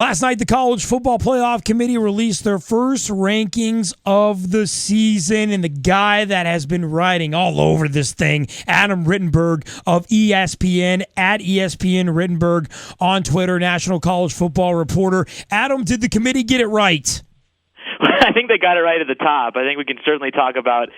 Last night, the College Football Playoff Committee released their first rankings of the season, and the guy that has been writing all over this thing, Adam Rittenberg of ESPN, at ESPN Rittenberg on Twitter, National College Football Reporter. Adam, did the committee get it right? I think they got it right at the top. I think we can certainly talk about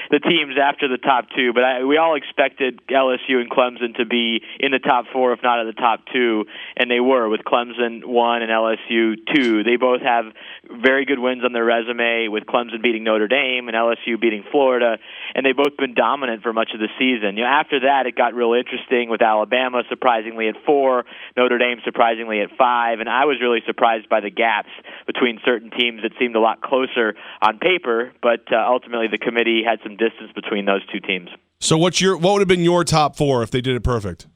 the teams after the top two, but we all expected LSU and Clemson to be in the top four, if not at the top two, and they were, with Clemson 1 and LSU 2. They both have very good wins on their resume, with Clemson beating Notre Dame and LSU beating Florida, and they've both been dominant for much of the season. After that, it got real interesting with Alabama surprisingly at 4, Notre Dame surprisingly at 5, and I was really surprised by the gaps between certain teams that seemed a lot closer on paper, but ultimately the committee had some distance between those two teams. So what would have been your top 4 if they did it perfect?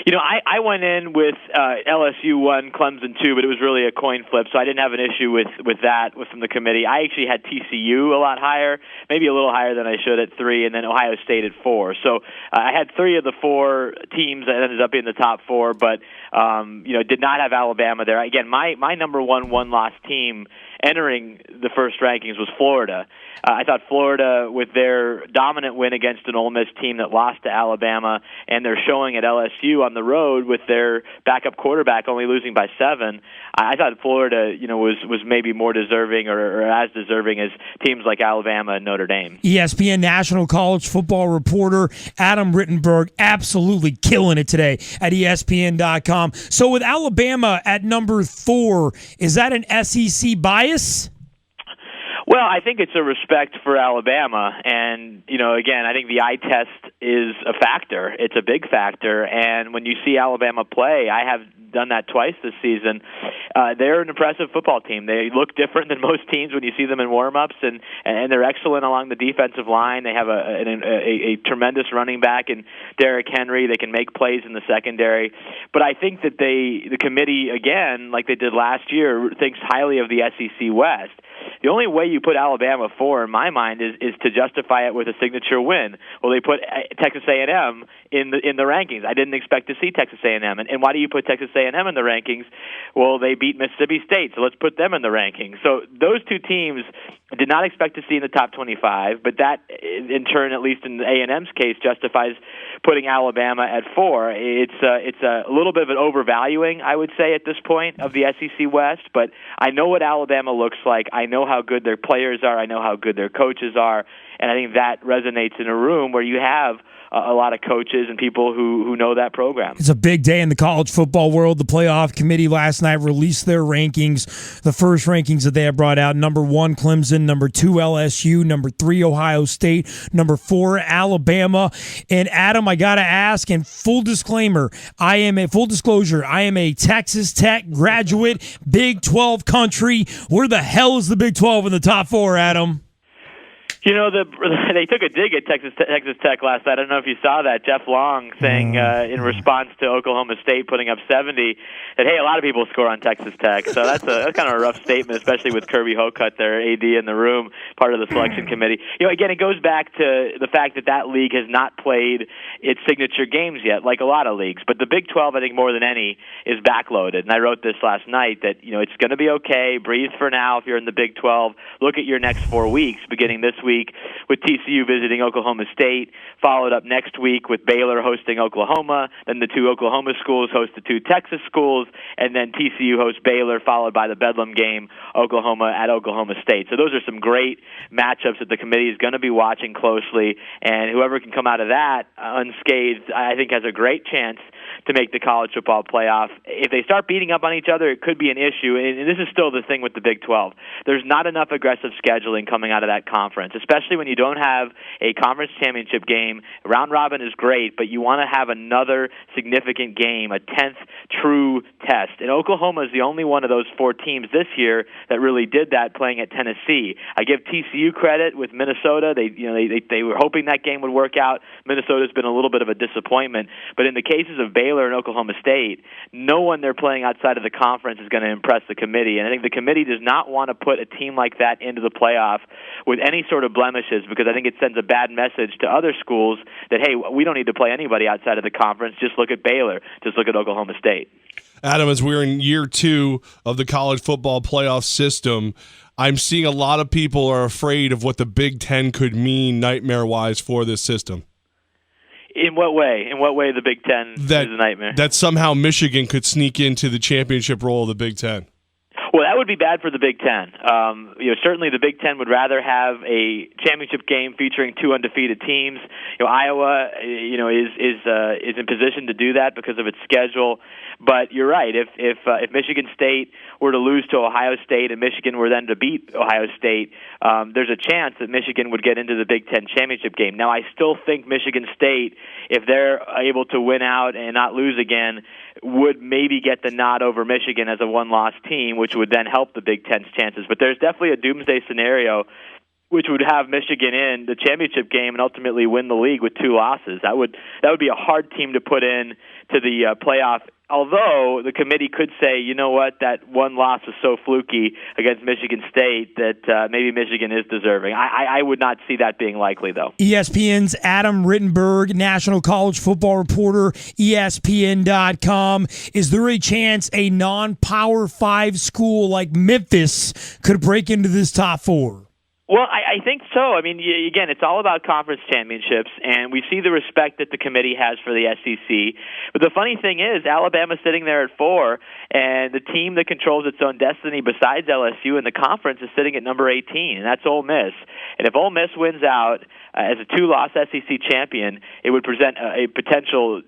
I went in with LSU 1, Clemson 2, but it was really a coin flip, so I didn't have an issue with that from the committee. I actually had TCU a lot higher, maybe a little higher than I should at 3, and then Ohio State at 4. So I had 3 of the 4 teams that ended up in the top 4, but did not have Alabama there. Again, my number one-loss team entering the first rankings was Florida. I thought Florida, with their dominant win against an Ole Miss team that lost to Alabama, and they're showing at LSU on the road with their backup quarterback only losing by 7, I thought Florida, was maybe more deserving or as deserving as teams like Alabama and Notre Dame. ESPN National College Football Reporter Adam Rittenberg absolutely killing it today at ESPN.com. So with Alabama at number 4, is that an SEC bias? Well, I think it's a respect for Alabama, and, again, I think the eye test is a factor. It's a big factor, and when you see Alabama play, I have done that twice this season, they're an impressive football team. They look different than most teams when you see them in warm-ups, and they're excellent along the defensive line. They have a tremendous running back in Derrick Henry. They can make plays in the secondary. But I think that the committee, again, like they did last year, thinks highly of the SEC West. The only way you put Alabama 4, in my mind, is to justify it with a signature win. Well, they put Texas A&M in the rankings. I didn't expect to see Texas A&M. And why do you put Texas A&M in the rankings? Well, they beat Mississippi State, so let's put them in the rankings. So those two teams did not expect to see in the top 25, but that, in turn, at least in A&M's case, justifies putting Alabama at 4. It's a little bit of an overvaluing, I would say, at this point of the SEC West, but I know what Alabama looks like. I know how good their players are. I know how good their coaches are, and I think that resonates in a room where you have a lot of coaches and people who know that program. It's a big day in the college football world. The playoff committee last night released their rankings, the first rankings that they have brought out. Number 1, Clemson. Number 2, LSU. Number 3, Ohio State. Number 4, Alabama. And Adam, I got to ask, and full disclosure, I am a Texas Tech graduate, Big 12 country. Where the hell is the Big 12 in the top 4, Adam? They took a dig at Texas Tech last night. I don't know if you saw that. Jeff Long saying in response to Oklahoma State putting up 70 that, hey, a lot of people score on Texas Tech. So that's kind of a rough statement, especially with Kirby Hocutt, their AD, in the room, part of the selection committee. Again, it goes back to the fact that league has not played its signature games yet, like a lot of leagues. But the Big 12, I think more than any, is backloaded. And I wrote this last night that, it's going to be okay. Breathe for now if you're in the Big 12. Look at your next 4 weeks, beginning this week with TCU visiting Oklahoma State, followed up next week with Baylor hosting Oklahoma, then the 2 Oklahoma schools host the 2 Texas schools, and then TCU hosts Baylor, followed by the Bedlam game, Oklahoma at Oklahoma State. So those are some great matchups that the committee is going to be watching closely, and whoever can come out of that unscathed, I think, has a great chance to make the college football playoff. If they start beating up on each other, it could be an issue, and this is still the thing with the Big 12. There's not enough aggressive scheduling coming out of that conference, especially when you don't have a conference championship game. Round robin is great, but you want to have another significant game, a 10th true test. And Oklahoma is the only one of those 4 teams this year that really did that, playing at Tennessee. I give TCU credit with Minnesota. They were hoping that game would work out. Minnesota's been a little bit of a disappointment, but in the cases of Baylor and Oklahoma State, no one they're playing outside of the conference is going to impress the committee. And I think the committee does not want to put a team like that into the playoff with any sort of blemishes, because I think it sends a bad message to other schools that, hey, we don't need to play anybody outside of the conference. Just look at Baylor. Just look at Oklahoma State. Adam, as we're in year 2 of the college football playoff system, I'm seeing a lot of people are afraid of what the Big Ten could mean nightmare-wise for this system. In what way? In what way the Big Ten is a nightmare? That somehow Michigan could sneak into the championship role of the Big Ten. Well, that would be bad for the Big Ten. Certainly the Big Ten would rather have a championship game featuring 2 undefeated teams. Iowa, is in position to do that because of its schedule. But you're right. If Michigan State were to lose to Ohio State and Michigan were then to beat Ohio State, there's a chance that Michigan would get into the Big Ten championship game. Now, I still think Michigan State, if they're able to win out and not lose again, would maybe get the nod over Michigan as a one-loss team, which would then help the Big Ten's chances. But there's definitely a doomsday scenario which would have Michigan in the championship game and ultimately win the league with 2 losses. That would be a hard team to put in to the playoff. Although the committee could say, you know what, that one loss was so fluky against Michigan State that maybe Michigan is deserving. I would not see that being likely, though. ESPN's Adam Rittenberg, national college football reporter, ESPN.com. Is there a chance a non-Power 5 school like Memphis could break into this top 4? Well, I think so. I mean, again, it's all about conference championships, and we see the respect that the committee has for the SEC. But the funny thing is, Alabama's sitting there at 4, and the team that controls its own destiny besides LSU in the conference is sitting at number 18, and that's Ole Miss. And if Ole Miss wins out as a 2-loss SEC champion, it would present a potential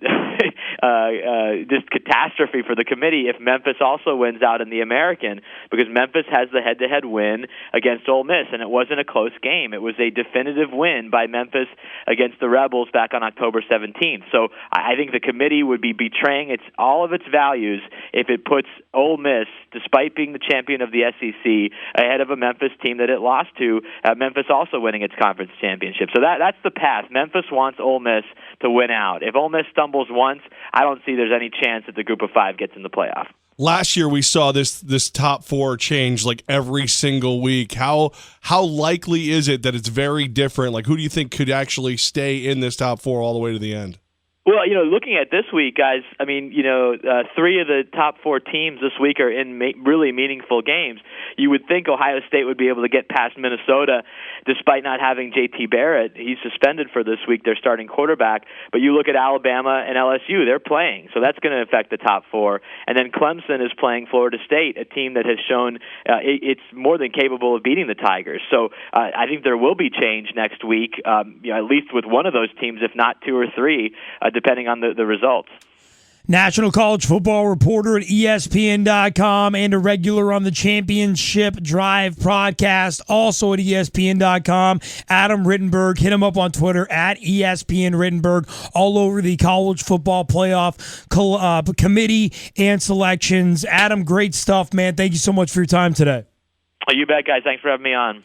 just catastrophe for the committee if Memphis also wins out in the American, because Memphis has the head-to-head win against Ole Miss, and it wasn't a close game. It was a definitive win by Memphis against the Rebels back on October 17th. So I think the committee would be betraying all of its values if it puts Ole Miss, despite being the champion of the SEC, ahead of a Memphis team that it lost to, Memphis also winning its conference championship. So that's the path. Memphis wants Ole Miss to win out. If Ole Miss stumbles once, I don't see there's any chance that the group of 5 gets in the playoff. Last year we saw this top 4 change like every single week. How likely is it that it's very different? Like, who do you think could actually stay in this top 4 all the way to the end? Well, looking at this week, guys, I mean, 3 of the top 4 teams this week are in really meaningful games. You would think Ohio State would be able to get past Minnesota despite not having J.T. Barrett. He's suspended for this week, their starting quarterback. But you look at Alabama and LSU, they're playing. So that's going to affect the top 4. And then Clemson is playing Florida State, a team that has shown it's more than capable of beating the Tigers. So I think there will be change next week, at least with one of those teams, if not 2 or 3, depending on the results. National college football reporter at ESPN.com and a regular on the Championship Drive podcast, also at ESPN.com. Adam Rittenberg, hit him up on Twitter at ESPN Rittenberg, all over the college football playoff committee and selections. Adam, great stuff, man. Thank you so much for your time today. You bet, guys. Thanks for having me on.